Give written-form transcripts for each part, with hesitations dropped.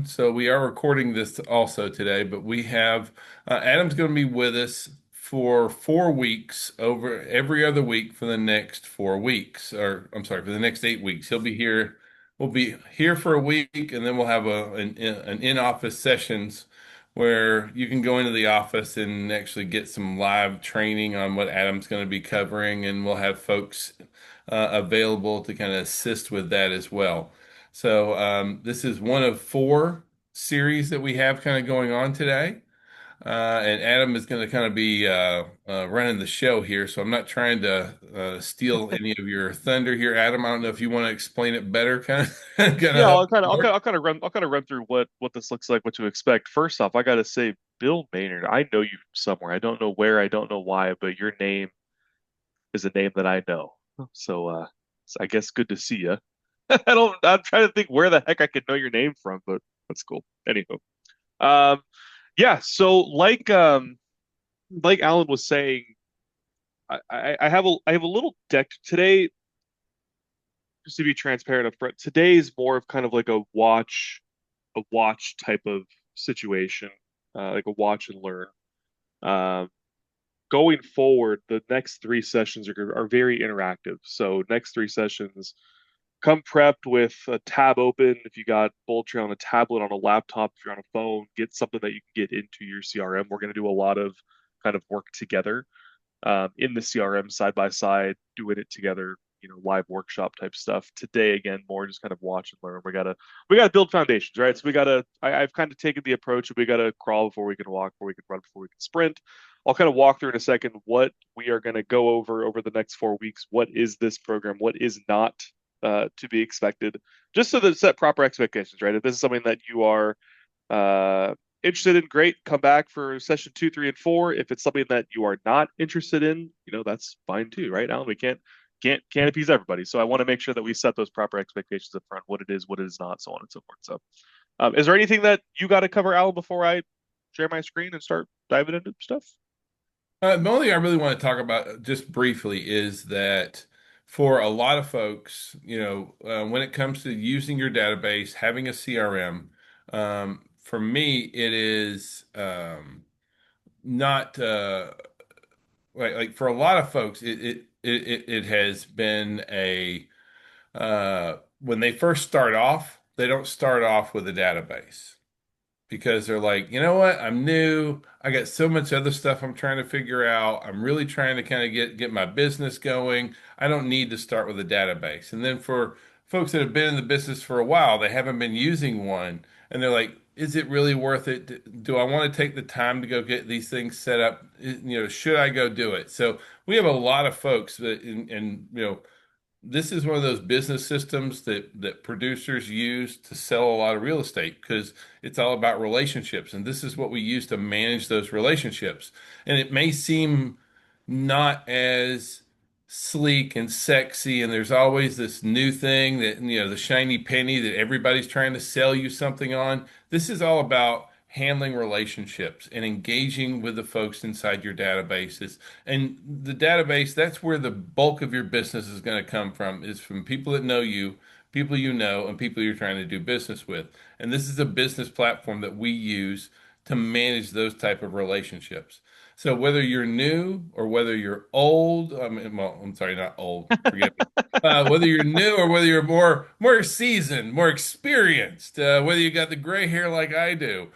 So we are recording this also today, but we have Adam's going to be with us for 4 weeks, over every other week for the next 4 weeks, or I'm sorry, for the next 8 weeks. He'll be here. We'll be here for a week, and then we'll have an in-office sessions where you can go into the office and actually get some live training on what Adam's going to be covering, and we'll have folks available to kind of assist with that as well. So this is one of four series that we have kind of going on today. And Adam is going to kind of be running the show here. So I'm not trying to steal any of your thunder here, Adam. I don't know if you want to explain it better, kind of, kind of Yeah, how I'll kind it of, I'll kind works. of, I'll kind of run, I'll kind of run through what this looks like, what to expect. First off, I gotta say, Bill Maynard, I know you from somewhere. I don't know where, I don't know why, but your name is a name that I know. So I guess good to see you. I'm trying to think where the heck I could know your name from, but that's cool. Anywho, um, yeah. So like Alan was saying, I have a little deck today, just to be transparent up front. Today is more of kind of like a watch type of situation, like a watch and learn. Um, Going forward, the next three sessions are very interactive. So next three sessions, come prepped with a tab open. If you got Boltray on a tablet, on a laptop, if you're on a phone, get something that you can get into your CRM. We're going to do a lot of kind of work together in the CRM side by side, doing it together, live workshop type stuff. Today, again, more just kind of watch and learn. We gotta build foundations, right? So I've kind of taken the approach of we gotta crawl before we can walk, before we can run, before we can sprint. I'll kind of walk through in a second what we are going to go over the next 4 weeks. What is this program? What is not to be expected? Just so that set proper expectations, right? If this is something that you are uh, interested in, great. Come back for session 2, 3, and 4. If it's something that you are not interested in, that's fine too, right, Alan? We can't appease everybody. So I want to make sure that we set those proper expectations up front, what it is, what it is not, so on and so forth. So, is there anything that you got to cover, Alan, before I share my screen and start diving into stuff? The only thing I really want to talk about just briefly is that for a lot of folks, when it comes to using your database, having a CRM, for me, it is not like for a lot of folks, it has been a when they first start off, they don't start off with a database because they're like, you know what? I'm new. I got so much other stuff I'm trying to figure out. I'm really trying to kind of get my business going. I don't need to start with a database. And then for folks that have been in the business for a while, they haven't been using one, and they're like, is it really worth it? Do I want to take the time to go get these things set up? Should I go do it? So we have a lot of folks that, and this is one of those business systems that producers use to sell a lot of real estate because it's all about relationships, and this is what we use to manage those relationships. And it may seem not as sleek and sexy, and there's always this new thing that, the shiny penny that everybody's trying to sell you something on. This is all about handling relationships and engaging with the folks inside your databases. And the database, that's where the bulk of your business is going to come from, is from people that know you, people you know, and people you're trying to do business with. And this is a business platform that we use to manage those type of relationships. So whether you're new or whether you're old, I mean, well, I'm sorry, not old, forgive me. Whether you're new or whether you're more seasoned, more experienced, whether you got the gray hair like I do,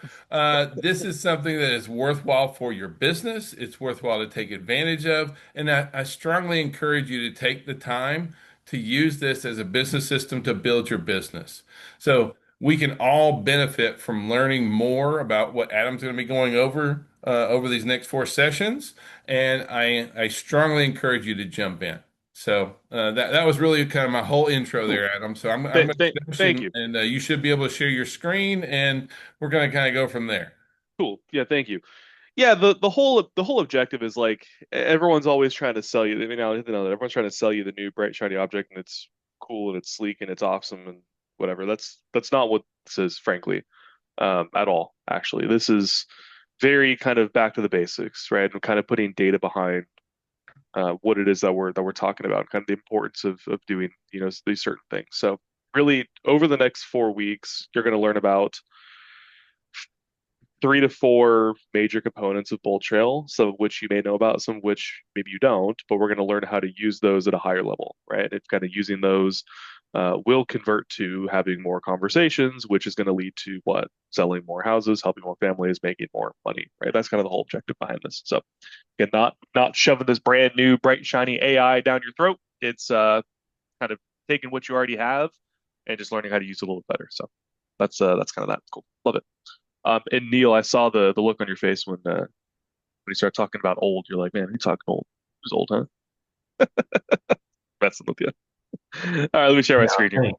this is something that is worthwhile for your business. It's worthwhile to take advantage of. And I strongly encourage you to take the time to use this as a business system to build your business. So we can all benefit from learning more about what Adam's going to be going over these next four sessions. And I strongly encourage you to jump in. So that was really kind of my whole intro Cool. there, Adam. So I'm going to finish, Thank and, you. and you should be able to share your screen, and we're going to kind of go from there. Cool. Yeah, thank you. Yeah, the whole objective is like everyone's always trying to sell you. I mean, now you know that everyone's trying to sell you the new bright shiny object, and it's cool and it's sleek and it's awesome and whatever. That's not what this is, frankly, at all. Actually, this is very kind of back to the basics, right? And kind of putting data behind what it is that we're talking about, kind of the importance of doing these certain things. So. really over the next 4 weeks, you're going to learn about 3 to 4 major components of Bolt Trail, some of which you may know about, some of which maybe you don't, but we're going to learn how to use those at a higher level, right? It's kind of using those will convert to having more conversations, which is going to lead to what? Selling more houses, helping more families, making more money, right? That's kind of the whole objective behind this. So again, not shoving this brand new bright shiny AI down your throat. It's kind of taking what you already have and just learning how to use it a little better. So that's kind of that. Cool. Love it. And Neil, I saw the look on your face when you start talking about old. You're like, man, you talking old? Who's old, huh? Messing with you. All right, let me share my Yeah, screen here.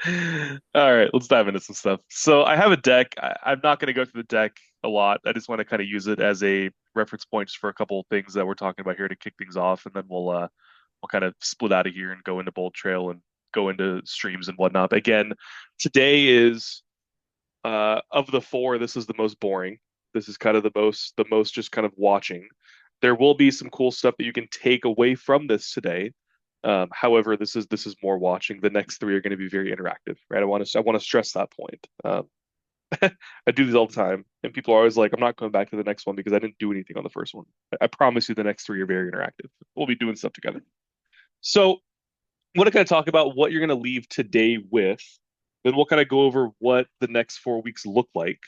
thanks. All right, let's dive into some stuff. So I have a deck. I'm not going to go through the deck a lot. I just want to kind of use it as a reference point just for a couple of things that we're talking about here to kick things off, and then we'll kind of split out of here and go into Bold Trail and go into streams and whatnot. Again, today is of the four, this is the most boring. This is kind of the most just kind of watching. There will be some cool stuff that you can take away from this today. However, this is more watching. The next three are going to be very interactive, right? I want to stress that point. I do this all the time, and people are always like, "I'm not going back to the next one because I didn't do anything on the first one." I promise you, the next three are very interactive. We'll be doing stuff together. So, I want to kind of talk about what you're going to leave today with. Then we'll kind of go over what the next 4 weeks look like.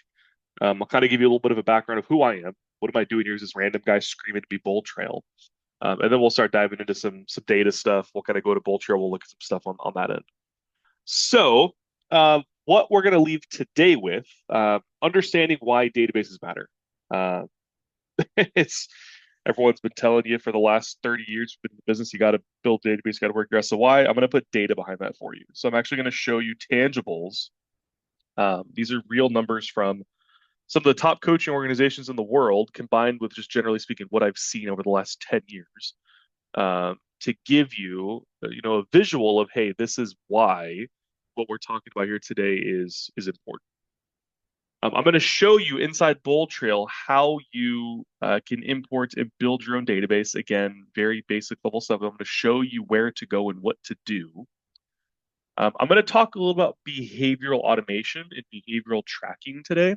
I'll kind of give you a little bit of a background of who I am. What am I doing here? Is this random guy screaming to be Bold Trail? And then we'll start diving into some data stuff. We'll kind of go to Bold Trail. We'll look at some stuff on that end. So, what we're going to leave today with, understanding why databases matter. Uh, it's everyone's been telling you for the last 30 years you've been in the business, you got to build database, you got to work your SOI. I'm going to put data behind that for you. So I'm actually going to show you tangibles. These are real numbers from some of the top coaching organizations in the world, combined with just generally speaking what I've seen over the last 10 years, to give you, a visual of, hey, this is why what we're talking about here today is important. I'm going to show you inside Bold Trail how you can import and build your own database. Again, very basic level stuff. I'm going to show you where to go and what to do. I'm going to talk a little about behavioral automation and behavioral tracking today.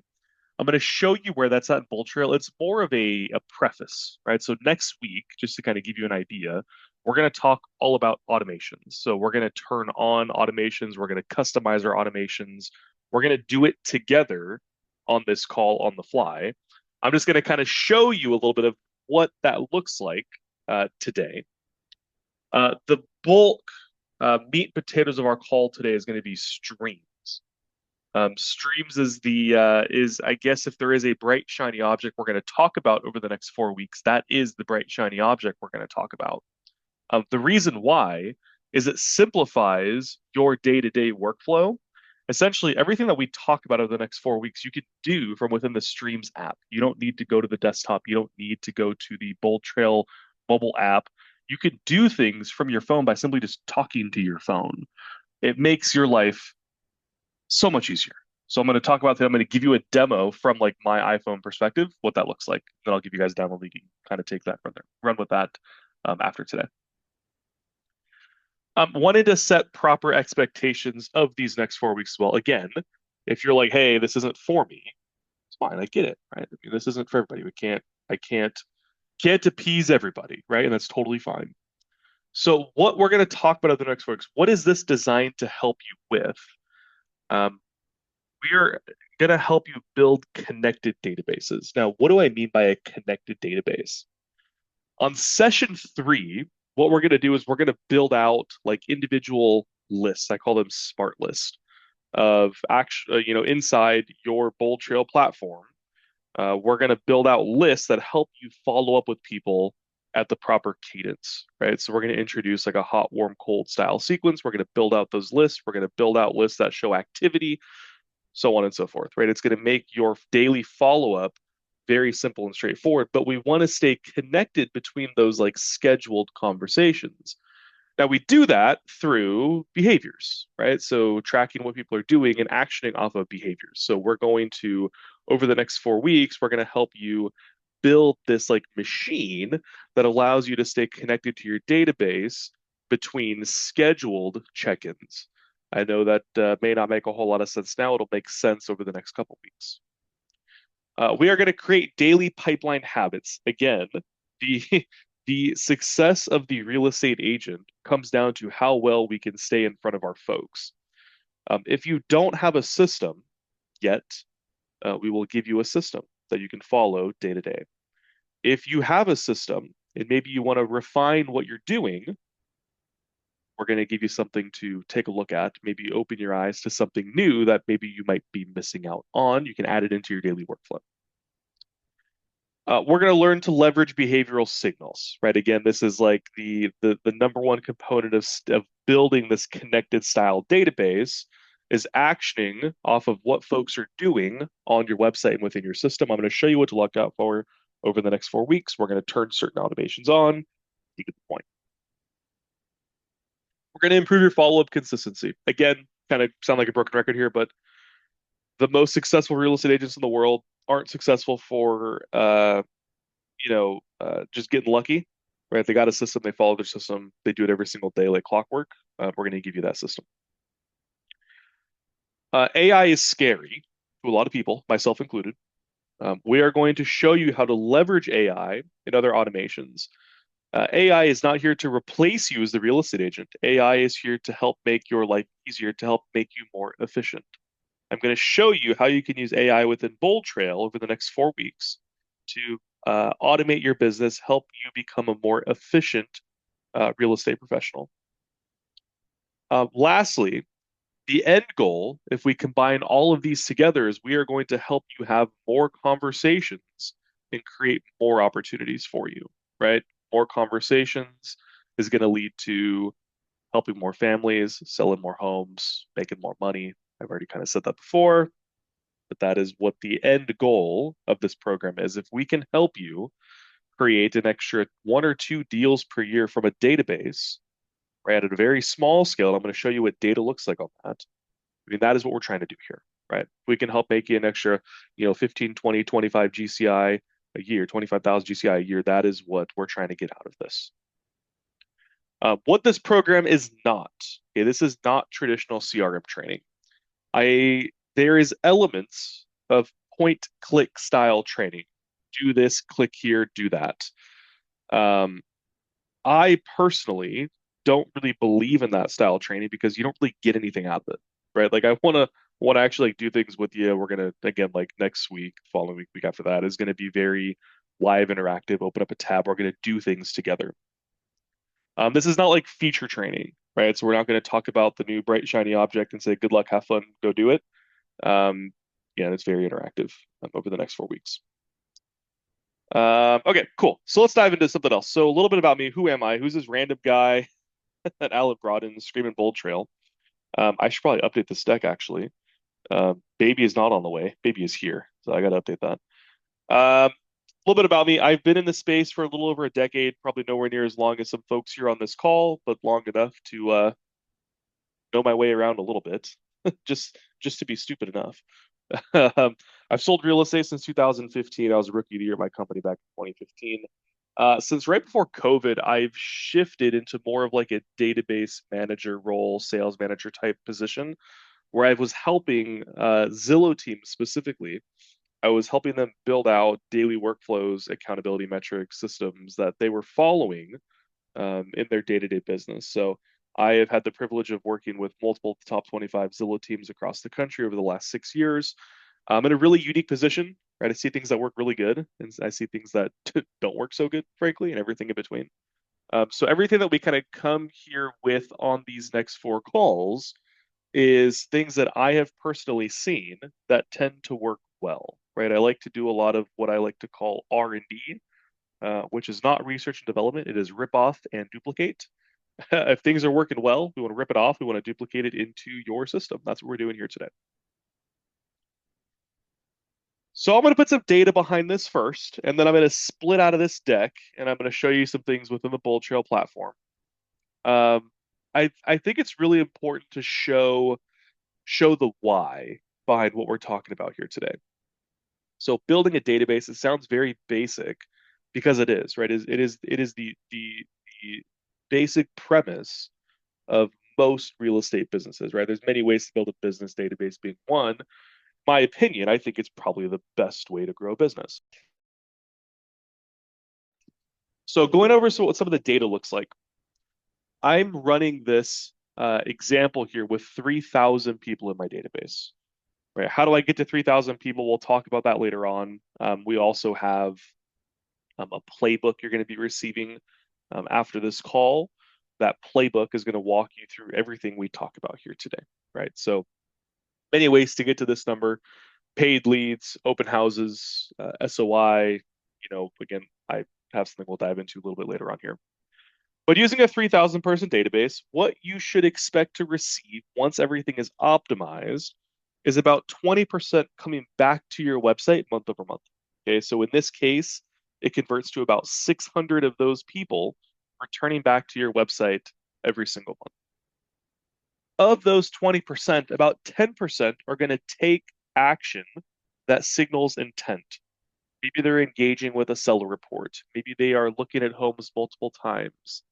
I'm going to show you where that's at in Bold Trail. It's more of a preface, right? So next week, just to kind of give you an idea, we're going to talk all about automations. So we're going to turn on automations. We're going to customize our automations. We're going to do it together on this call on the fly. I'm just going to kind of show you a little bit of what that looks like today. The bulk meat and potatoes of our call today is going to be streams. Streams is I guess if there is a bright shiny object we're going to talk about over the next 4 weeks, that is the bright shiny object we're going to talk about. The reason why is it simplifies your day-to-day workflow. Essentially, everything that we talk about over the next 4 weeks, you can do from within the Streams app. You don't need to go to the desktop. You don't need to go to the Bold Trail mobile app. You can do things from your phone by simply just talking to your phone. It makes your life so much easier. So I'm going to talk about that. I'm going to give you a demo from like my iPhone perspective, what that looks like. Then I'll give you guys a demo. You can kind of take that from there, run with that after today. Wanted to set proper expectations of these next 4 weeks as well. Again, if you're like, hey, this isn't for me, it's fine. I get it, right? I mean, this isn't for everybody. I can't appease everybody, right? And that's totally fine. So what we're going to talk about in the next 4 weeks, what is this designed to help you with? We are going to help you build connected databases. Now, what do I mean by a connected database? On session 3, what we're going to do is we're going to build out like individual lists. I call them smart lists of actually, inside your Bold Trail platform. We're going to build out lists that help you follow up with people at the proper cadence, right? So we're going to introduce like a hot, warm, cold style sequence. We're going to build out those lists. We're going to build out lists that show activity, so on and so forth, right? It's going to make your daily follow-up very simple and straightforward, but we want to stay connected between those like scheduled conversations. Now we do that through behaviors, right? So tracking what people are doing and actioning off of behaviors. So we're going to, over the next 4 weeks, we're going to help you build this like machine that allows you to stay connected to your database between scheduled check-ins. I know that may not make a whole lot of sense now. It'll make sense over the next couple weeks. We are going to create daily pipeline habits. Again, the the success of the real estate agent comes down to how well we can stay in front of our folks. If you don't have a system yet, we will give you a system that you can follow day to day. If you have a system and maybe you want to refine what you're doing, we're going to give you something to take a look at. Maybe open your eyes to something new that maybe you might be missing out on. You can add it into your daily workflow. We're going to learn to leverage behavioral signals, right? Again, this is like the number one component of building this connected style database is actioning off of what folks are doing on your website and within your system. I'm going to show you what to look out for over the next 4 weeks. We're going to turn certain automations on. You get the point. We're going to improve your follow-up consistency. Again, kind of sound like a broken record here, but the most successful real estate agents in the world aren't successful for just getting lucky, right? They got a system, they follow their system, they do it every single day like clockwork. We're going to give you that system. AI is scary to a lot of people, myself included. We are going to show you how to leverage AI and other automations. AI is not here to replace you as the real estate agent. AI is here to help make your life easier, to help make you more efficient. I'm going to show you how you can use AI within Bold Trail over the next 4 weeks to automate your business, help you become a more efficient real estate professional. Lastly, the end goal, if we combine all of these together, is we are going to help you have more conversations and create more opportunities for you, right? More conversations is going to lead to helping more families, selling more homes, making more money. I've already kind of said that before, but that is what the end goal of this program is. If we can help you create an extra 1 or 2 deals per year from a database, right, at a very small scale, and I'm going to show you what data looks like on that. I mean, that is what we're trying to do here, right? We can help make you an extra, 15, 20, 25 GCI a year, 25,000 GCI a year. That is what we're trying to get out of this. What this program is not, okay, this is not traditional CRM training. There is elements of point click style training. Do this, click here, do that. I personally don't really believe in that style training because you don't really get anything out of it, right? Like I want to actually like do things with you. We're gonna again like next week, following week, week after that is gonna be very live interactive. Open up a tab. We're gonna do things together. This is not like feature training, right? So we're not going to talk about the new bright shiny object and say good luck, have fun, go do it. Yeah, it's very interactive over the next 4 weeks. Okay, cool. So let's dive into something else. So a little bit about me. Who am I? Who's this random guy that Alan brought in, Screaming Bold Trail? I should probably update this deck actually. Baby is not on the way. Baby is here, so I got to update that. A little bit about me. I've been in this space for a little over a decade, probably nowhere near as long as some folks here on this call, but long enough to know my way around a little bit, just to be stupid enough. I've sold real estate since 2015. I was a rookie of the year at my company back in 2015. Since right before COVID, I've shifted into more of like a database manager role, sales manager type position, where I was helping Zillow team specifically. I was helping them build out daily workflows, accountability metrics, systems that they were following in their day-to-day business. So I have had the privilege of working with multiple top 25 Zillow teams across the country over the last 6 years. I'm in a really unique position, right? I see things that work really good, and I see things that don't work so good, frankly, and everything in between. So everything that we kind of come here with on these next 4 calls is things that I have personally seen that tend to work well, right? I like to do a lot of what I like to call R&D, which is not research and development. It is rip off and duplicate. If things are working well, we want to rip it off. We want to duplicate it into your system. That's what we're doing here today. So I'm going to put some data behind this first, and then I'm going to split out of this deck, and I'm going to show you some things within the Bold Trail platform. I think it's really important to show the why behind what we're talking about here today. So building a database, it sounds very basic because it is, right? It is the basic premise of most real estate businesses, right? There's many ways to build a business, database being one. My opinion, I think it's probably the best way to grow a business. So going over what some of the data looks like. I'm running this example here with 3,000 people in my database. Right? How do I get to 3,000 people? We'll talk about that later on. We also have a playbook you're going to be receiving after this call. That playbook is going to walk you through everything we talk about here today, right? So many ways to get to this number: paid leads, open houses, SOI. Again, I have something we'll dive into a little bit later on here. But using a 3,000 person database, what you should expect to receive once everything is optimized is about 20% coming back to your website month over month. Okay, so in this case, it converts to about 600 of those people returning back to your website every single month. Of those 20%, about 10% are going to take action that signals intent. Maybe they're engaging with a seller report. Maybe they are looking at homes multiple times.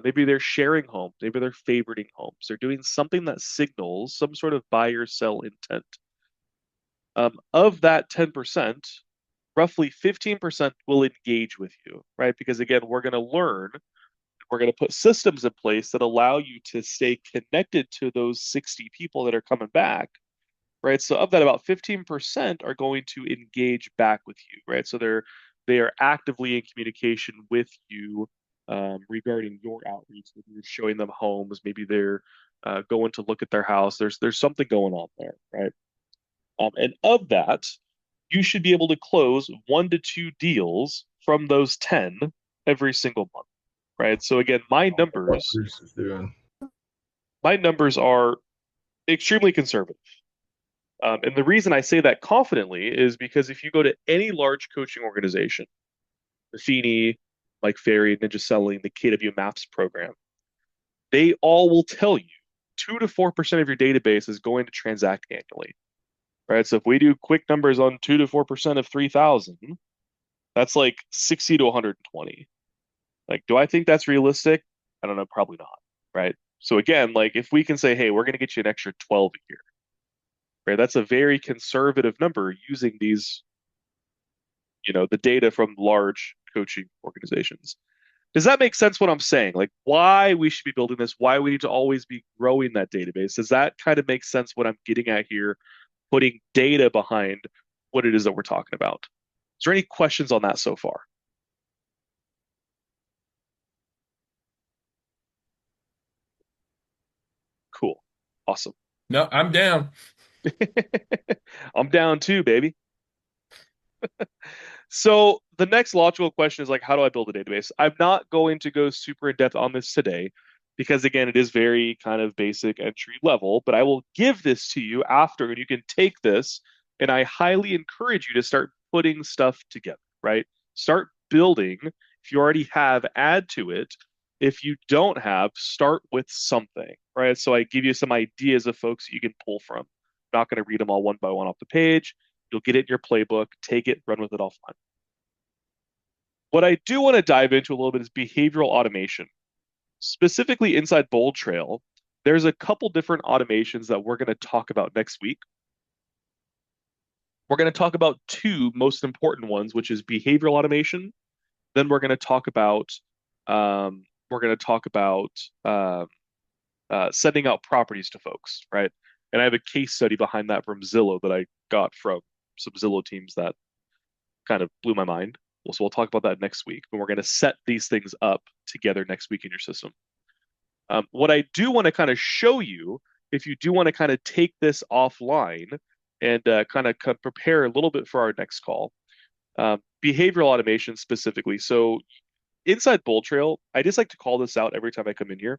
Maybe they're sharing homes. Maybe they're favoriting homes. They're doing something that signals some sort of buy or sell intent. Of that 10%, roughly 15% will engage with you, right? Because again, we're going to learn, we're going to put systems in place that allow you to stay connected to those 60 people that are coming back, right? So of that, about 15% are going to engage back with you, right? So they are actively in communication with you regarding your outreach. Maybe you're showing them homes. Maybe they're going to look at their house. There's something going on there, right? And of that, you should be able to close 1 to 2 deals from those 10 every single month, right? So again, What Bruce is doing. my numbers are extremely conservative. And the reason I say that confidently is because if you go to any large coaching organization, Buffini, Mike Ferry, Ninja Selling, the KW Maps program, they all will tell you 2 to 4% of your database is going to transact annually, right? So if we do quick numbers on 2 to 4% of 3,000, that's like 60 to 120. Like, do I think that's realistic? I don't know, probably not, right? So again, like if we can say, hey, we're going to get you an extra 12 a year, right? That's a very conservative number using these, the data from large coaching organizations. Does that make sense what I'm saying? Like why we should be building this, why we need to always be growing that database? Does that kind of make sense what I'm getting at here, putting data behind what it is that we're talking about? Is there any questions on that so far? Cool. Awesome. No, I'm down. I'm down too, baby. So the next logical question is like, how do I build a database? I'm not going to go super in depth on this today because again, it is very kind of basic entry level, but I will give this to you after and you can take this and I highly encourage you to start putting stuff together, right? Start building. If you already have, add to it. If you don't have, start with something, right? So I give you some ideas of folks you can pull from. I'm not going to read them all one by one off the page. You'll get it in your playbook, take it, run with it offline. What I do want to dive into a little bit is behavioral automation. Specifically inside Bold Trail, there's a couple different automations that we're going to talk about next week. We're going to talk about two most important ones, which is behavioral automation. Then we're going to talk about sending out properties to folks, right? And I have a case study behind that from Zillow that I got from some Zillow teams that kind of blew my mind. So we'll talk about that next week. And we're going to set these things up together next week in your system. What I do want to kind of show you, if you do want to kind of take this offline and kind of prepare a little bit for our next call, behavioral automation specifically. So inside Bold Trail, I just like to call this out every time I come in here.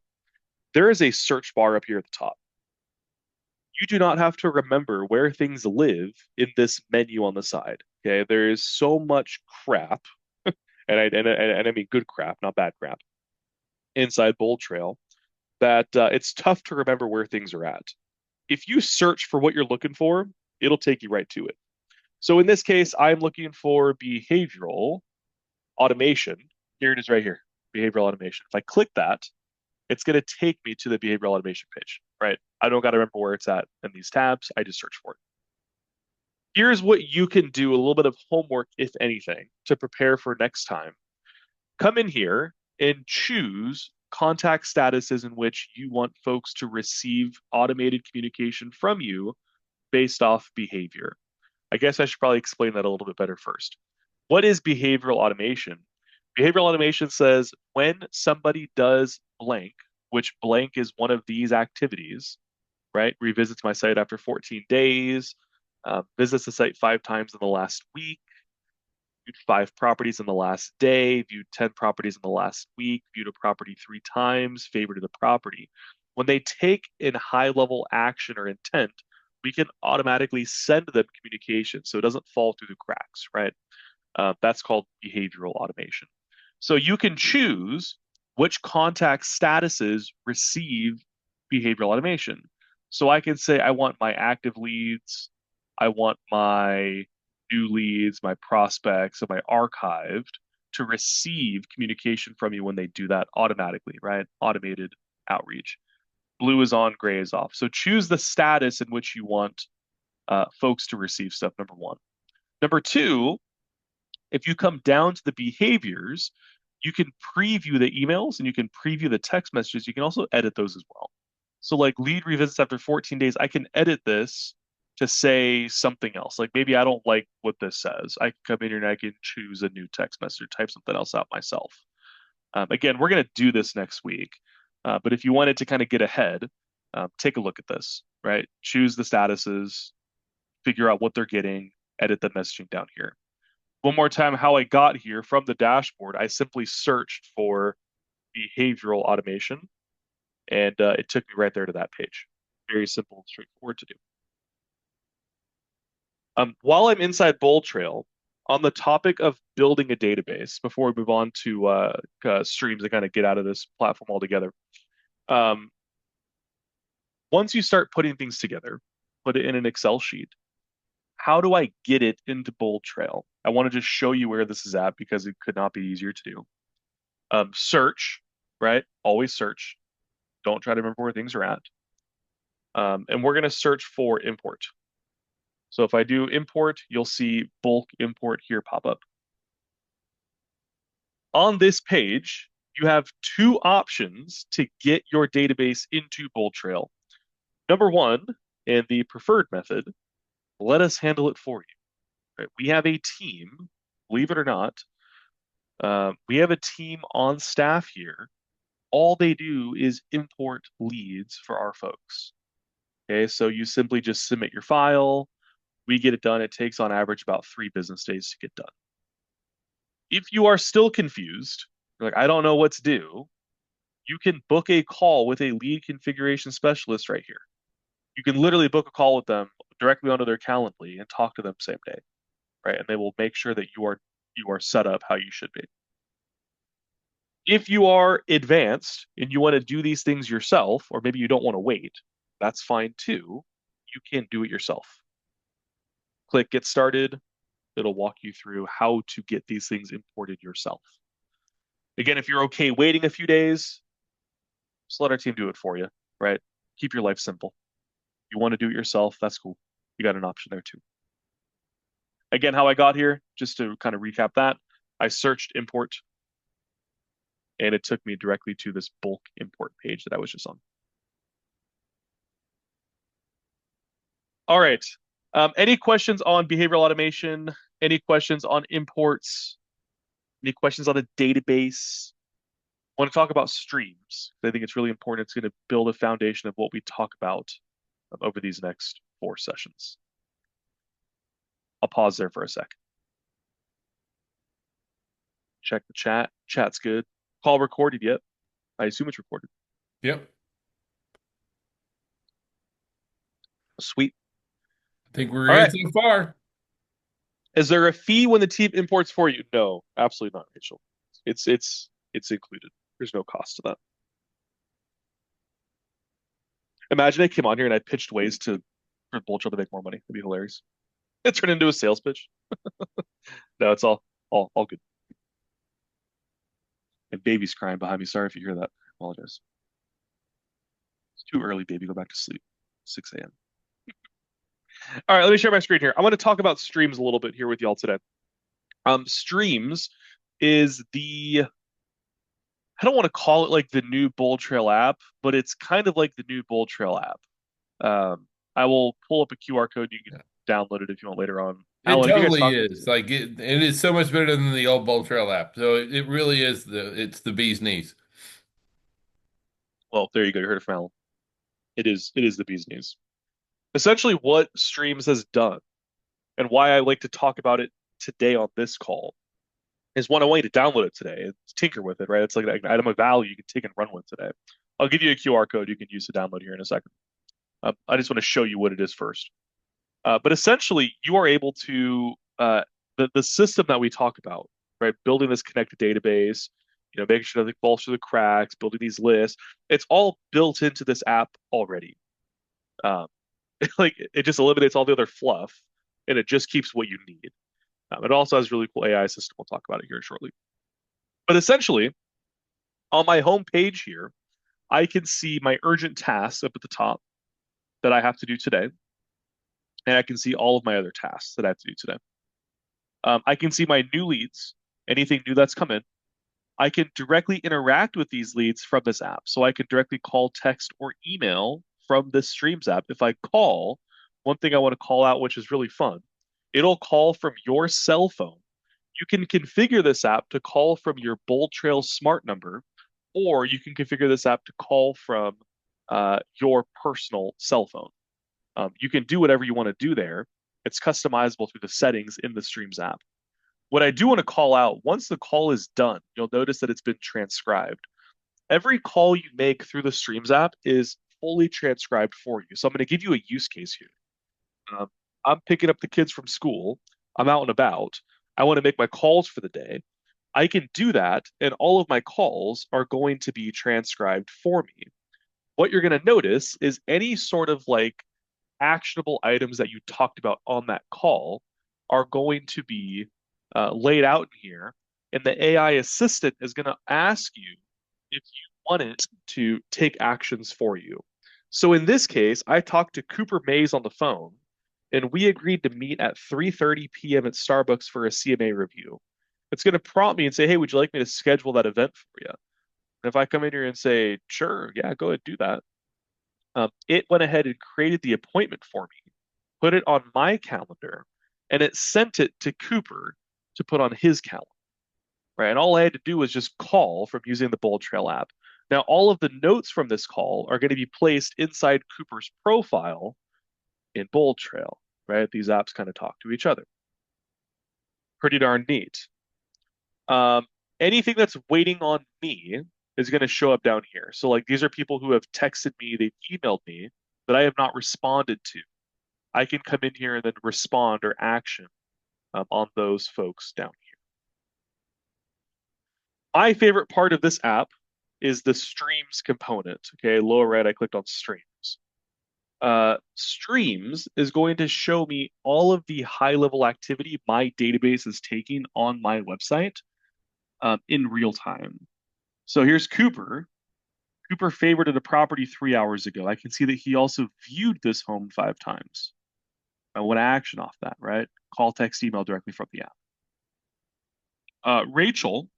There is a search bar up here at the top. You do not have to remember where things live in this menu on the side. Okay, there is so much crap, and I mean good crap, not bad crap, inside Bold Trail that it's tough to remember where things are at. If you search for what you're looking for, it'll take you right to it. So in this case, I'm looking for behavioral automation. Here it is right here. behavioral automation. If I click that, it's going to take me to the behavioral automation page, right? I don't got to remember where it's at in these tabs. I just search for it. Here's what you can do, a little bit of homework, if anything, to prepare for next time. Come in here and choose contact statuses in which you want folks to receive automated communication from you based off behavior. I guess I should probably explain that a little bit better first. What is behavioral automation? Behavioral automation says when somebody does blank, which blank is one of these activities, right? Revisits my site after 14 days, visits the site 5 times in the last week, viewed 5 properties in the last day, viewed 10 properties in the last week, viewed a property 3 times, favorited the property. When they take in high level action or intent, we can automatically send them communication so it doesn't fall through the cracks, right? That's called behavioral automation. So you can choose which contact statuses receive behavioral automation. So I can say I want my active leads, I want my new leads, my prospects, and my archived to receive communication from you when they do that automatically, right? Automated outreach. Blue is on, gray is off. So choose the status in which you want folks to receive stuff, number one. Number two, if you come down to the behaviors, you can preview the emails and you can preview the text messages. You can also edit those as well. So like lead revisits after 14 days, I can edit this to say something else. Like maybe I don't like what this says. I can come in here and I can choose a new text message or type something else out myself. Again, we're going to do this next week. But if you wanted to kind of get ahead, take a look at this, right? Choose the statuses, figure out what they're getting, edit the messaging down here. One more time, how I got here from the dashboard, I simply searched for behavioral automation, and it took me right there to that page. Very simple and straightforward to do. While I'm inside BoldTrail, on the topic of building a database, before we move on to streams and kind of get out of this platform altogether, once you start putting things together, put it in an Excel sheet, how do I get it into BoldTrail? I want to just show you where this is at because it could not be easier to do. Search, right? Always search. Don't try to remember where things are at. And we're going to search for import. So if I do import, you'll see bulk import here pop up. On this page, you have 2 options to get your database into BoldTrail. Number 1, and the preferred method, let us handle it for you. Right? We have a team, believe it or not, we have a team on staff here. All they do is import leads for our folks. Okay, so you simply just submit your file. We get it done. It takes on average about 3 business days to get done. If you are still confused, like I don't know what to do, you can book a call with a lead configuration specialist right here. You can literally book a call with them directly onto their Calendly and talk to them same day, right? And they will make sure that you are set up how you should be. If you are advanced and you want to do these things yourself, or maybe you don't want to wait, that's fine too. You can do it yourself. Click Get Started. It'll walk you through how to get these things imported yourself. Again, if you're okay waiting a few days, just let our team do it for you, right? Keep your life simple. You want to do it yourself, that's cool. You got an option there too. Again, how I got here, just to kind of recap that, I searched import, and it took me directly to this bulk import page that I was just on. All right. Any questions on behavioral automation? Any questions on imports? Any questions on a database? I want to talk about streams. I think it's really important. It's going to build a foundation of what we talk about over these next 4 sessions. I'll pause there for a sec. Check the chat. Chat's good. Call recorded yet? I assume it's recorded. Yep. Sweet. I think we're All good right. so far. Is there a fee when the team imports for you? No, absolutely not, Rachel. It's included. There's no cost to that. Imagine I came on here and I pitched ways for BoldTrail to make more money. That'd be hilarious. It turned into a sales pitch. No, it's all good. And baby's crying behind me. Sorry if you hear that. I apologize. It's too early, baby. Go back to sleep. 6 a.m. All right, let me share my screen here. I want to talk about streams a little bit here with y'all today. Streams is I don't want to call it like the new Bold Trail app, but it's kind of like the new Bold Trail app. I will pull up a QR code. You can download it if you want later on. It Alan, have you guys totally talked? is. Like it is so much better than the old Bolt Trail app. So it really is it's the bee's knees. Well, there you go. You heard it from Alan. It is the bee's knees. Essentially, what Streams has done and why I like to talk about it today on this call is one, I want you to download it today and tinker with it, right? It's like an item of value you can take and run with today. I'll give you a QR code you can use to download here in a second. I just want to show you what it is first. But essentially, you are able to the system that we talk about, right? Building this connected database, making sure nothing falls through the cracks, building these lists. It's all built into this app already. Um, like it just eliminates all the other fluff, and it just keeps what you need. It also has a really cool AI system. We'll talk about it here shortly. But essentially, on my home page here, I can see my urgent tasks up at the top that I have to do today, and I can see all of my other tasks that I have to do today. I can see my new leads, anything new that's come in. I can directly interact with these leads from this app. So I can directly call, text, or email from this Streams app. If I call, one thing I want to call out, which is really fun, it'll call from your cell phone. You can configure this app to call from your Bold Trail smart number, or you can configure this app to call from your personal cell phone. You can do whatever you want to do there. It's customizable through the settings in the Streams app. What I do want to call out, once the call is done, you'll notice that it's been transcribed. Every call you make through the Streams app is fully transcribed for you. So I'm going to give you a use case here. I'm picking up the kids from school. I'm out and about. I want to make my calls for the day. I can do that, and all of my calls are going to be transcribed for me. What you're going to notice is any sort of like actionable items that you talked about on that call are going to be laid out in here, and the AI assistant is going to ask you if you want it to take actions for you. So in this case, I talked to Cooper Mays on the phone, and we agreed to meet at 3:30 p.m. at Starbucks for a CMA review. It's going to prompt me and say, "Hey, would you like me to schedule that event for you?" And if I come in here and say, "Sure, yeah, go ahead, do that," it went ahead and created the appointment for me, put it on my calendar, and it sent it to Cooper to put on his calendar, right? And all I had to do was just call from using the Bold Trail app. Now, all of the notes from this call are going to be placed inside Cooper's profile in Bold Trail, right? These apps kind of talk to each other. Pretty darn neat. Anything that's waiting on me is going to show up down here. So like these are people who have texted me, they've emailed me that I have not responded to. I can come in here and then respond or action on those folks down here. My favorite part of this app is the Streams component. Okay, lower right, I clicked on Streams. Streams is going to show me all of the high-level activity my database is taking on my website in real time. So here's Cooper. Cooper favorited a property 3 hours ago. I can see that he also viewed this home 5 times. I want to action off that, right? Call, text, email directly from the app. Rachel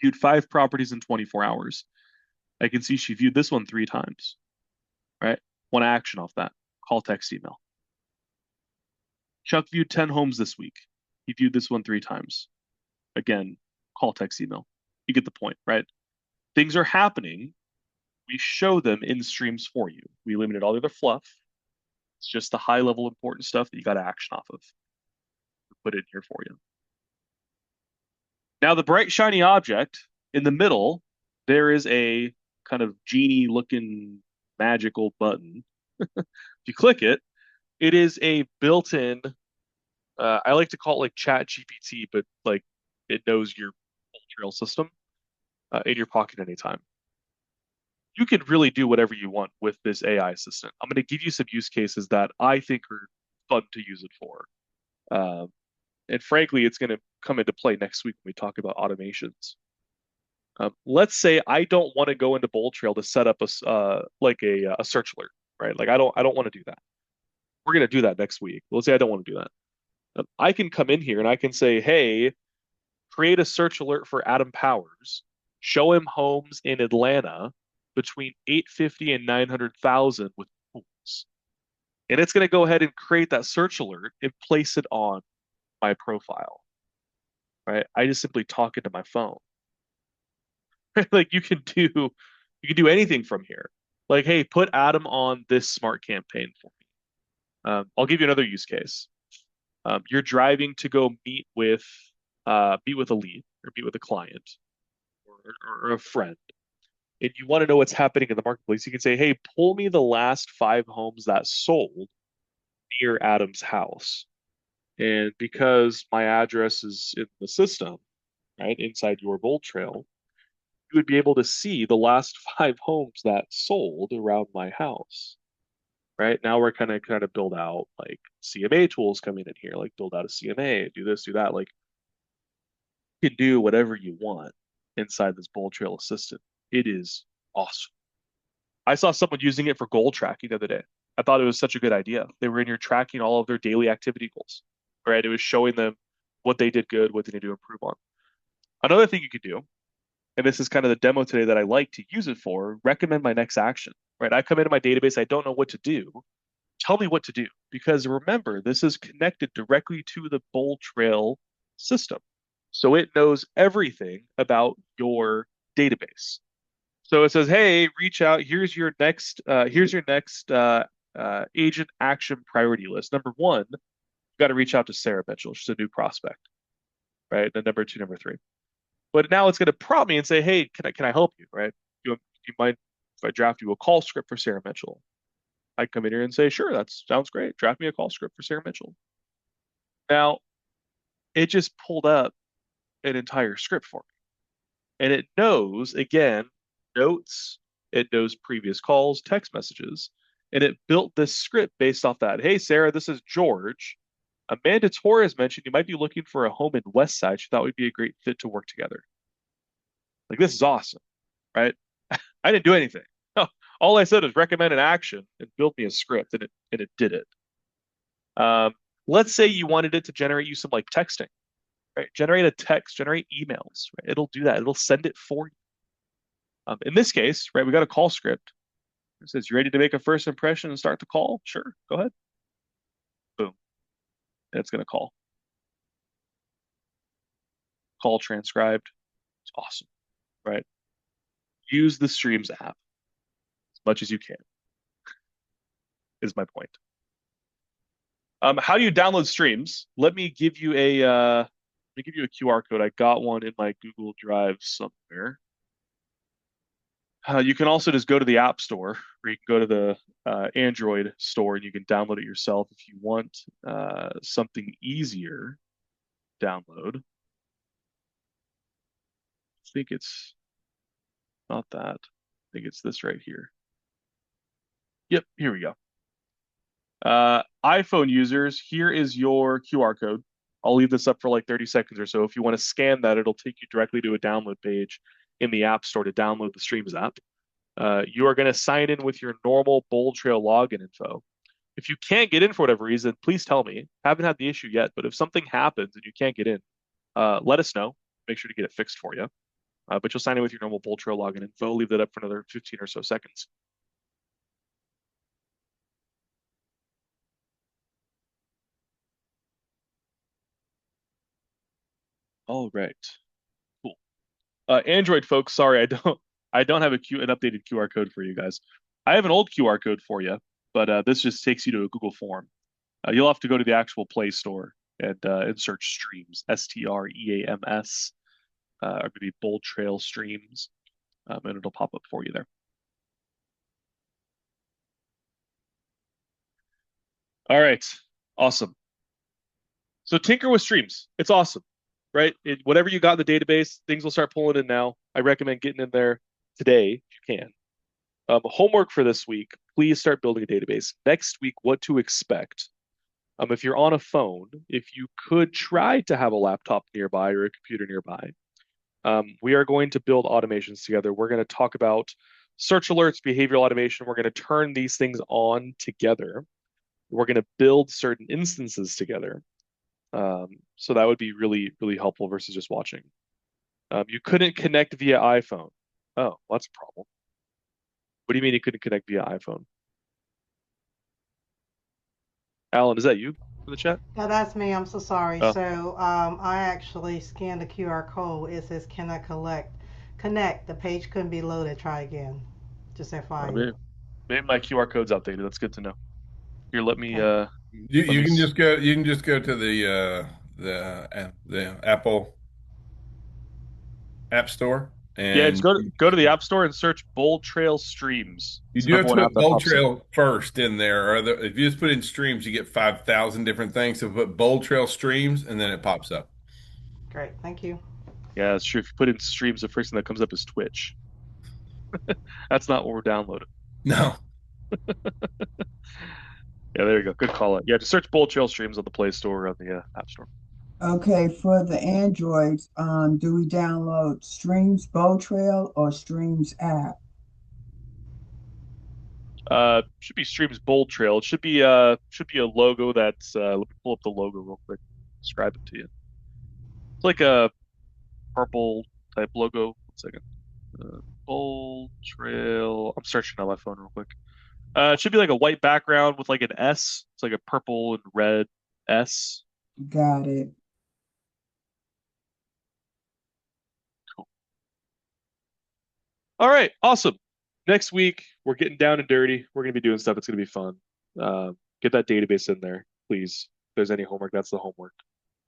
viewed 5 properties in 24 hours. I can see she viewed this one 3 times, right? Want to action off that. Call, text, email. Chuck viewed 10 homes this week. He viewed this one 3 times. Again, call, text, email. You get the point, right? Things are happening. We show them in Streams for you. We eliminate all the other fluff. It's just the high level important stuff that you got to action off of. Put it in here for you. Now, the bright shiny object in the middle, there is a kind of genie looking magical button. If you click it, it is a built-in, I like to call it like Chat GPT, but like it knows your trail system in your pocket anytime. You can really do whatever you want with this AI assistant. I'm going to give you some use cases that I think are fun to use it for. And frankly, it's going to come into play next week when we talk about automations. Let's say I don't want to go into Bold Trail to set up a search alert, right? Like I don't want to do that. We're gonna do that next week. Let's say I don't want to do that. I can come in here and I can say, hey, create a search alert for Adam Powers, show him homes in Atlanta between 850 and 900,000 with pools. And it's going to go ahead and create that search alert and place it on my profile, right? I just simply talk into my phone. Like you can do anything from here. Like, hey, put Adam on this smart campaign for me. I'll give you another use case. You're driving to go meet with a lead or meet with a client or a friend, and you want to know what's happening in the marketplace. You can say, hey, pull me the last 5 homes that sold near Adam's house. And because my address is in the system, right, inside your Bold Trail, you would be able to see the last 5 homes that sold around my house. Right now, we're kind of build out like CMA tools coming in here, like build out a CMA, do this, do that. Like you can do whatever you want inside this Bold Trail Assistant. It is awesome. I saw someone using it for goal tracking the other day. I thought it was such a good idea. They were in here tracking all of their daily activity goals, right? It was showing them what they did good, what they need to improve on. Another thing you could do, and this is kind of the demo today that I like to use it for, recommend my next action, right? I come into my database, I don't know what to do. Tell me what to do. Because remember, this is connected directly to the Bold Trail system. So it knows everything about your database. So it says, hey, reach out. Here's your next agent action priority list. Number one, you got to reach out to Sarah Mitchell. She's a new prospect, right? Then number two, number three. But now it's going to prompt me and say, hey, can I help you, right? You mind if I draft you a call script for Sarah Mitchell? I come in here and say, sure, that sounds great. Draft me a call script for Sarah Mitchell. Now, it just pulled up an entire script for me. And it knows, again, notes, it knows previous calls, text messages, and it built this script based off that. Hey, Sarah, this is George. Amanda Torres mentioned you might be looking for a home in West Side. She thought we'd be a great fit to work together. Like, this is awesome, right? I didn't do anything. All I said was recommend an action and build me a script, and it did it. Let's say you wanted it to generate you some like texting, right? Generate a text, generate emails, right? It'll do that. It'll send it for you. In this case, right, we got a call script. It says, you ready to make a first impression and start the call? Sure, go ahead. Boom. And it's going to call. Call transcribed. It's awesome, right? Use the Streams app as much as you can, is my point. How do you download Streams? Let me give you a QR code. I got one in my Google Drive somewhere. You can also just go to the App Store, or you can go to the Android store, and you can download it yourself if you want something easier. Download. I think it's not that. I think it's this right here. Yep, here we go. iPhone users, here is your QR code. I'll leave this up for like 30 seconds or so. If you want to scan that, it'll take you directly to a download page in the App Store to download the Streams app. You are going to sign in with your normal Bold Trail login info. If you can't get in for whatever reason, please tell me. Haven't had the issue yet, but if something happens and you can't get in, let us know. Make sure to get it fixed for you. But you'll sign in with your normal Bold Trail login info. Leave that up for another 15 or so seconds. All right. Cool. Android folks, sorry, I don't have an updated QR code for you guys. I have an old QR code for you, but this just takes you to a Google form. You'll have to go to the actual Play Store and search Streams, STREAMS, or maybe Bold Trail Streams, and it'll pop up for you there. All right, awesome. So tinker with Streams. It's awesome, right? Whatever you got in the database, things will start pulling in now. I recommend getting in there today if you can. Homework for this week, please start building a database. Next week, what to expect. If you're on a phone, if you could try to have a laptop nearby or a computer nearby, We are going to build automations together. We're going to talk about search alerts, behavioral automation. We're going to turn these things on together. We're going to build certain instances together. So that would be really, really helpful versus just watching. You couldn't connect via iPhone. Oh, well, that's a problem. What do you mean you couldn't connect via iPhone? Alan, is that you for the chat? No, that's me. I'm so sorry. Oh, So I actually scanned the QR code. It says cannot connect. The page couldn't be loaded. Try again. Just FYI. maybe my QR code's outdated. That's good to know. Here, let me Okay. You let you me. can just go to the Apple App Store, Yeah, just and go to the App Store and search Bold Trail Streams. you It's the do have number to one app put that Bold pops up. Trail first in there, or if you just put in streams, you get 5,000 different things. So put Bold Trail Streams, and then it pops up. Great. Thank you. Yeah, it's true. If you put in streams, the first thing that comes up is Twitch. That's not what we're downloading. No, Yeah, there you go. Good call. Yeah, just search Bold Trail Streams on the Play Store or on the App Store. Okay, for the Androids, do we download Streams Bow Trail or Streams app? Should be Streams Bold Trail. It should be a logo that's let me pull up the logo real quick. Describe it to you. It's like a purple type logo. 1 second. Bold Trail. I'm searching on my phone real quick. It should be like a white background with like an S. It's like a purple and red S. Got it. Cool. All right, awesome. Next week we're getting down and dirty. We're gonna be doing stuff. It's gonna be fun. Get that database in there, please. If there's any homework, that's the homework.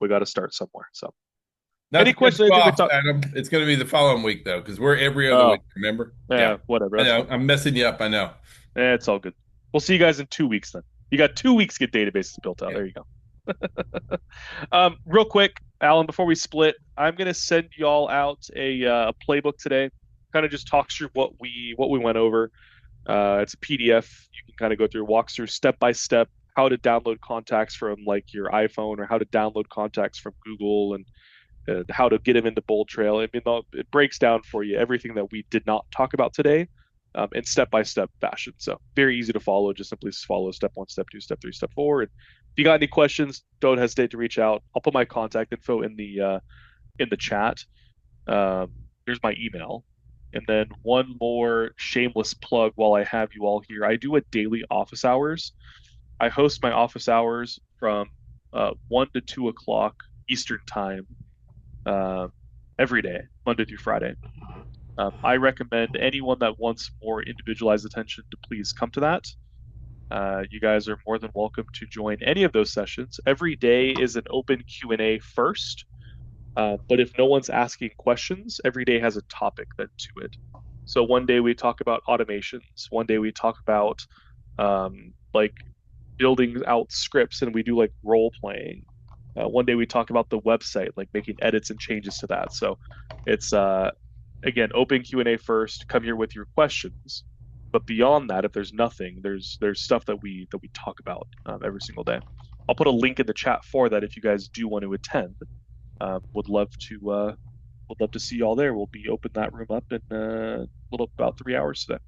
We got to start somewhere. So, not any to cut questions? you Anything we off, talk? Adam. It's going to be the following week though, because we're every other Oh, week. Remember? yeah, Yeah, whatever. I That's know. fine. I'm messing you up. I know. It's all good. We'll see you guys in 2 weeks then. You got 2 weeks to get databases built out. Yeah. There you go. Real quick, Alan, before we split, I'm gonna send y'all out a playbook today. Kind of just talks through what we went over. It's a PDF. You can kind of go through, walks through step by step how to download contacts from like your iPhone or how to download contacts from Google and how to get them into Bold Trail. I mean, it breaks down for you everything that we did not talk about today in step by step fashion. So very easy to follow. Just simply follow step 1, step 2, step 3, step 4. And if you got any questions, don't hesitate to reach out. I'll put my contact info in the chat. Here's my email. And then one more shameless plug while I have you all here. I do a daily office hours. I host my office hours from 1 to 2 o'clock Eastern time uh, every day, Monday through Friday. I recommend anyone that wants more individualized attention to please come to that. You guys are more than welcome to join any of those sessions. Every day is an open Q&A first. But if no one's asking questions, every day has a topic then to it. So one day we talk about automations. One day we talk about like building out scripts and we do like role playing. One day we talk about the website, like making edits and changes to that. So it's again open Q&A first. Come here with your questions. But beyond that, if there's nothing, there's stuff that we talk about every single day. I'll put a link in the chat for that if you guys do want to attend. Would love to see y'all there. We'll be open that room up in a little about 3 hours today.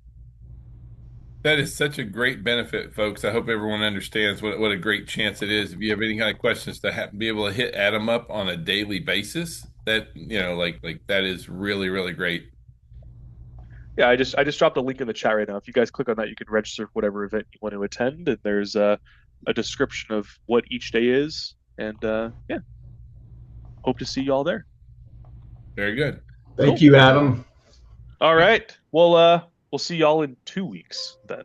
That is such a great benefit, folks. I hope everyone understands what a great chance it is. If you have any kind of questions to be able to hit Adam up on a daily basis, that like that is really really great. Yeah, I just dropped a link in the chat right now. If you guys click on that, you can register for whatever event you want to attend, and there's a description of what each day is. And yeah, hope to see y'all there. Very good. Thank you, Adam. All right. Well, we'll see y'all in 2 weeks then.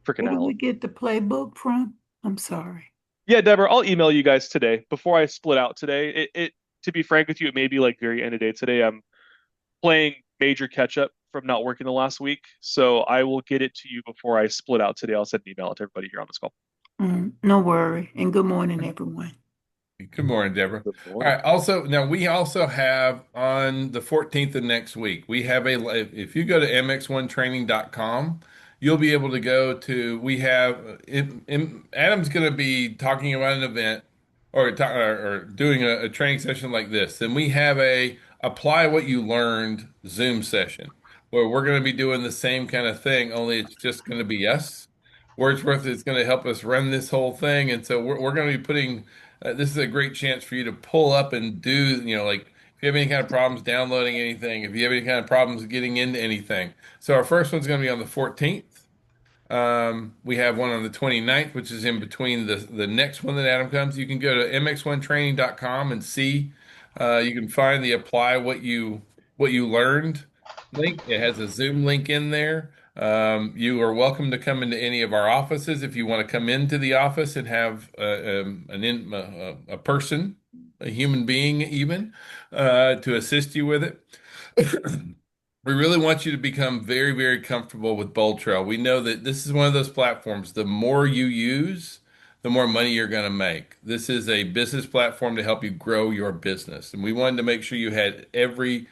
Freaking Where do we Alan. get the playbook from? I'm sorry. Yeah, Deborah, I'll email you guys today before I split out today. It to be frank with you, it may be like very end of day today. I'm playing major catch up from not working the last week, so I will get it to you before I split out today. I'll send an email out to everybody here on this call. No worry. And good morning, everyone. Good morning, Deborah. Good All morning. right. Also, now we also have on the 14th of next week, we have if you go to mx1training.com, you'll be able to go to, we have, Adam's going to be talking about an event or doing a training session like this. And we have a apply what you learned Zoom session, where we're going to be doing the same kind of thing, only it's just going to be us. Wordsworth is going to help us run this whole thing. And so we're going to be putting, this is a great chance for you to pull up and do, like if you have any kind of problems downloading anything, if you have any kind of problems getting into anything. So our first one's going to be on the 14th. We have one on the 29th, which is in between the next one that Adam comes. You can go to mx1training.com and see. You can find the apply what you learned link. It has a Zoom link in there. You are welcome to come into any of our offices if you want to come into the office and have a person, a human being even, to assist you with it. We really want you to become very, very comfortable with Bold Trail. We know that this is one of those platforms. The more you use, the more money you're going to make. This is a business platform to help you grow your business. And we wanted to make sure you had every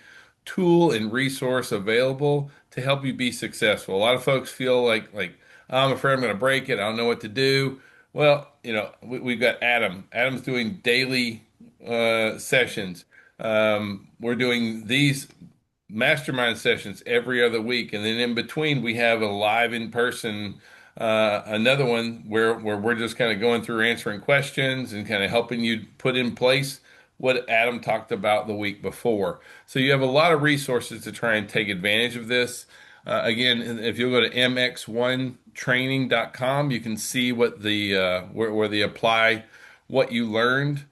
tool and resource available to help you be successful. A lot of folks feel like I'm afraid I'm going to break it. I don't know what to do. Well, we've got Adam. Adam's doing daily sessions. We're doing these mastermind sessions every other week, and then in between we have a live in person another one where we're just kind of going through answering questions and kind of helping you put in place what Adam talked about the week before. So you have a lot of resources to try and take advantage of this. Again, if you'll go to mx1training.com, you can see what the where the apply what you learned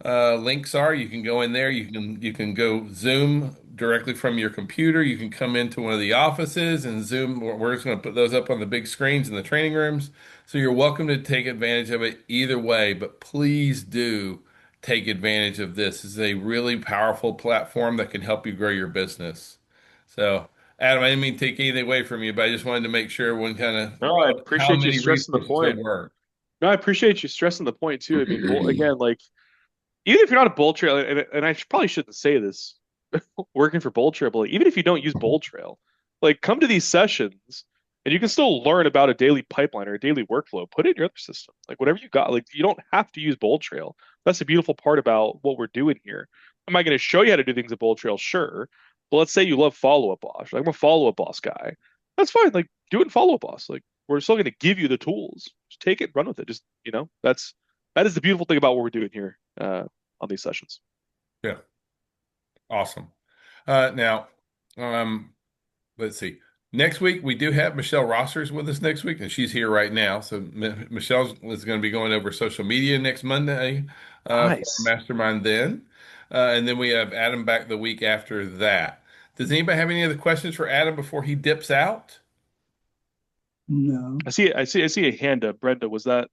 links are. You can go in there. You can go Zoom directly from your computer. You can come into one of the offices and Zoom. We're just going to put those up on the big screens in the training rooms. So you're welcome to take advantage of it either way. But please do take advantage of this. This is a really powerful platform that can help you grow your business. So, Adam, I didn't mean to take anything away from you, but I just wanted to make sure everyone kind of No, I how appreciate you many stressing the resources there point. were. No, I appreciate you stressing the point too. I mean, again, like even if you're not a Bold Trail, and I probably shouldn't say this, working for Bold Trail, but even if you don't use Bold Trail, like come to these sessions and you can still learn about a daily pipeline or a daily workflow. Put it in your other system, like whatever you got. Like you don't have to use Bold Trail. That's the beautiful part about what we're doing here. Am I going to show you how to do things at Bold Trail? Sure. But let's say you love Follow Up Boss. Like I'm a Follow Up Boss guy. That's fine. Like do it in Follow Up Boss. Like we're still going to give you the tools. Just take it, and run with it. Just that is the beautiful thing about what we're doing here on these sessions. Yeah. Awesome. Now, let's see. Next week, we do have Michelle Rossers with us next week, and she's here right now. So Michelle is going to be going over social media next Monday Nice. for Mastermind then. And then we have Adam back the week after that. Does anybody have any other questions for Adam before he dips out? No. I see a hand up. Brenda, was that?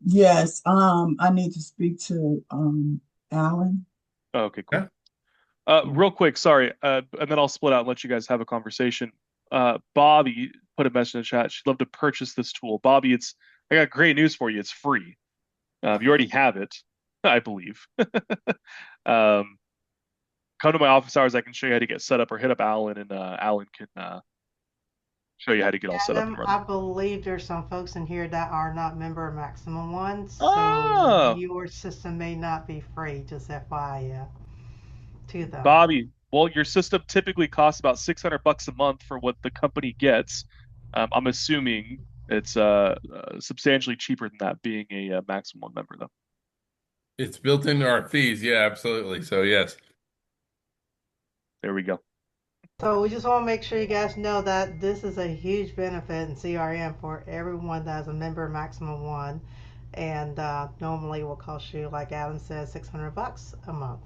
Yes. I need to speak to Alan. Oh, okay, cool. Yeah. Real quick, sorry, and then I'll split out and let you guys have a conversation. Bobby put a message in the chat. She'd love to purchase this tool. Bobby, I got great news for you. It's free. You already have it, I believe. Come to my office hours. I can show you how to get set up, or hit up Alan, and Alan can show you how to get all set up and Adam, running. I believe there's some folks in here that are not member of Maximum One, so Oh. your system may not be free. Just FYI to them. Bobby, well, your system typically costs about $600 a month for what the company gets. I'm assuming it's substantially cheaper than that, being a Maximum One member, though. It's built into our fees. Yeah, absolutely. So, yes. There we go. So we just want to make sure you guys know that this is a huge benefit in CRM for everyone that's a member of Maximum One, and normally it will cost you, like Adam said, $600 a month.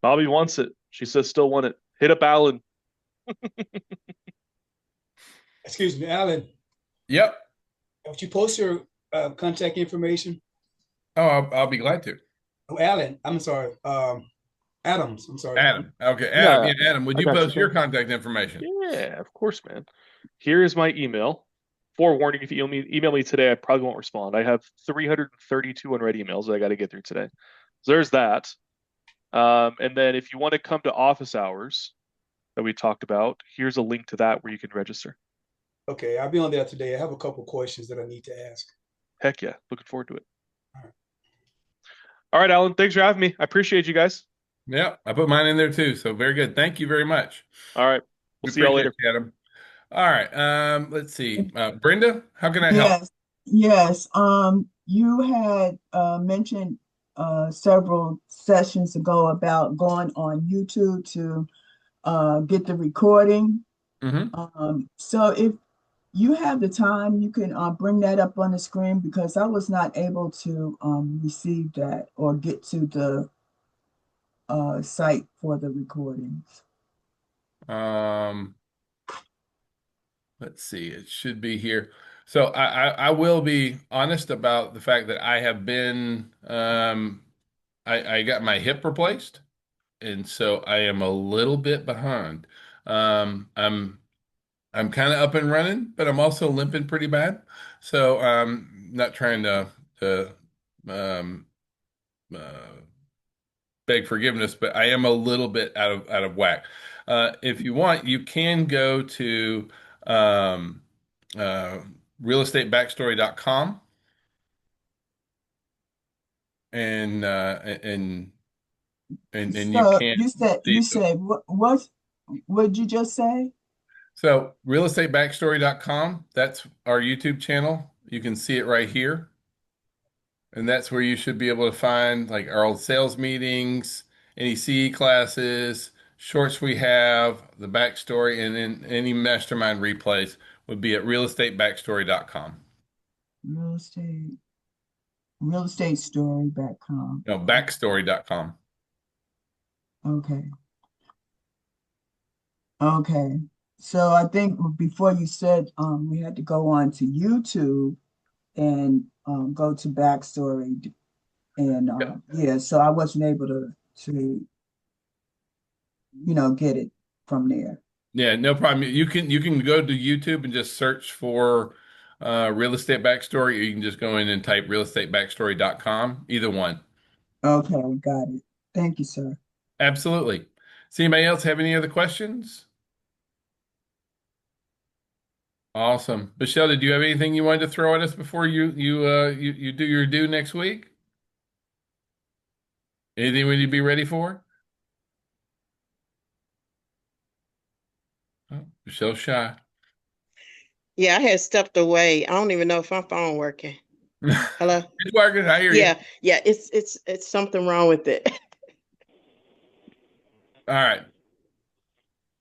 Bobby wants it. She says still want it. Hit up Alan. Excuse me, Alan. Yep. Would you post your contact information? Oh, I'll be glad to. Oh, Alan. I'm sorry. Adams. I'm sorry. Adam. Okay. Adam, Yeah, Adam, would I you got you, post your man. contact information? Yeah, of course, man. Here's my email. Forewarning, if you email me today, I probably won't respond. I have 332 unread emails that I got to get through today. So there's that. And then if you want to come to office hours that we talked about, here's a link to that where you can register. Okay, I'll be on there today. I have a couple questions that I need to ask. Heck yeah. Looking forward to it. All right. All right, Alan. Thanks for having me. I appreciate you guys. Yeah, I put mine in there too. So very good. Thank you very much. All right. We'll We see y'all appreciate later. it, Adam. All right. Let's see. Brenda, how can I help? Yes, yes. You had mentioned several sessions ago about going on YouTube to get the recording. Hmm. So if you have the time, you can bring that up on the screen because I was not able to receive that or get to the site for the recordings. Um, let's see. It should be here. So I will be honest about the fact that I have been I got my hip replaced, and so I am a little bit behind. I'm kind of up and running, but I'm also limping pretty bad. So I'm not trying to um, uh, beg forgiveness, but I am a little bit out of whack. If you want, you can go to um, uh, realestatebackstory.com and you So can you see those. said what did you just say? So realestatebackstory.com, that's our YouTube channel. You can see it right here. And that's where you should be able to find like our old sales meetings, any CE classes, shorts we have, the backstory, and then any mastermind replays would be at realestatebackstory.com. Real estate, realestatestory.com. No, backstory.com. Okay. Okay. So I think before you said we had to go on to YouTube and go to Backstory and Yep. yeah, so I wasn't able to get it from there. Yeah, no problem. You can go to YouTube and just search for real estate backstory, or you can just go in and type realestatebackstory.com. Either one. Okay, got it. Thank you, sir. Absolutely. Does anybody else have any other questions? Awesome. Michelle, did you have anything you wanted to throw at us before you do your due next week? Anything we need to be ready for? Oh, Michelle's shy. Yeah, I had stepped away. I don't even know if my phone working. Hello? It's working. I hear you. Yeah, it's something wrong with it. All right.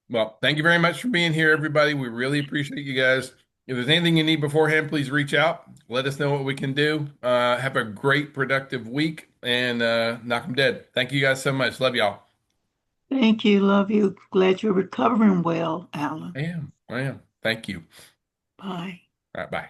Well, thank you very much for being here, everybody. We really appreciate you guys. If there's anything you need beforehand, please reach out. Let us know what we can do. Have a great, productive week and knock 'em dead. Thank you guys so much. Love y'all. Thank you. Love you. Glad you're recovering well, Alan. I am. Thank you. Bye. All right. Bye.